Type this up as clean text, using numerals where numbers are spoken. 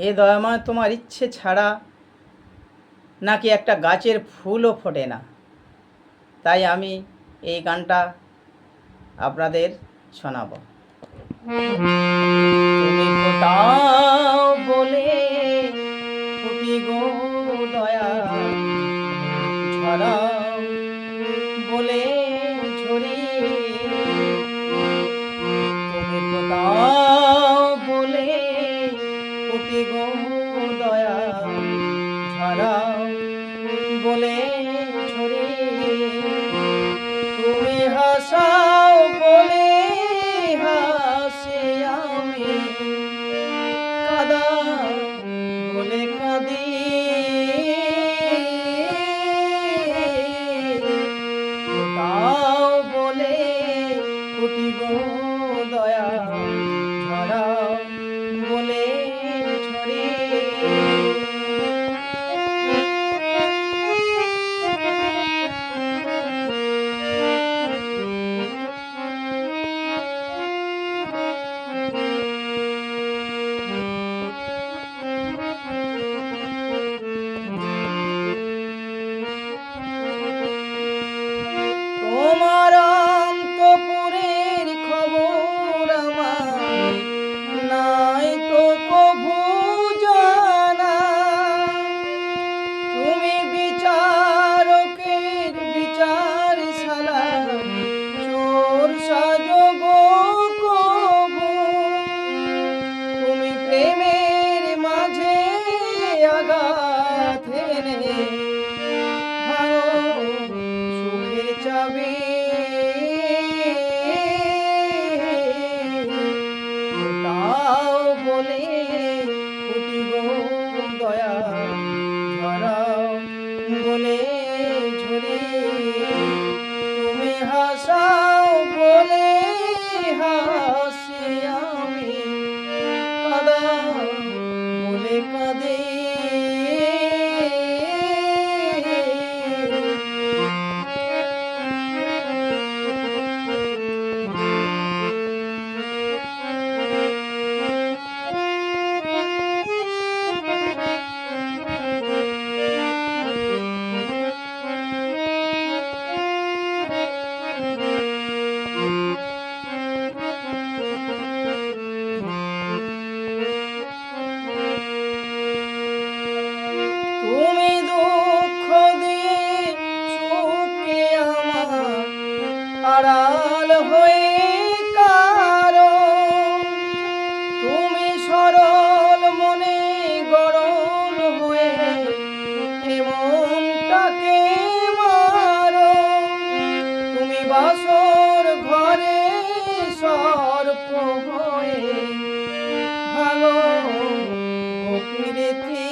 হে দয়াময়, তোমার ইচ্ছে ছাড়া নাকি একটা গাছের ফুলও ফোটে না। তাই আমি এই গানটা আপনাদের শোনাব। তুমি ফোটাও বলে ফুটি গো দয়া, ঝরাও বলে ঝরি। তুমি ফোটাও বলে ফুটি গো দয়া, ঝরাও বলে ঝরি। তুমি হাসাও বলে হাসি আমি, কাঁদাও বলে কাঁদি। ফোটাও বলে ফুটি গো দয়া, ঝরাও বলে ঝরি। তোমার অন্তপুরের খবর আমার নাই তো কভু জানা। তুমি বিচারকের বিচারশালা চোর সাজো গো কভু। তুমি প্রেমের মাঝে আঘাত হেনে ভাঙো সুখের চাবি। ফোটাও বলে ফুটি গো দয়া, ঝরাও বলে ঝরি। তুমি হাসাও বলে হাসি আমি, কাঁদাও বলে কাঁদি। তুমি দুঃখ দিয়ে সুখে আমার আড়াল হয়ে কারো। তুমি সরল মনে গরল হয়ে এমনটাকে মারো। তুমি বাসর ঘরে সর্প হয়ে ভালো প্রীতি।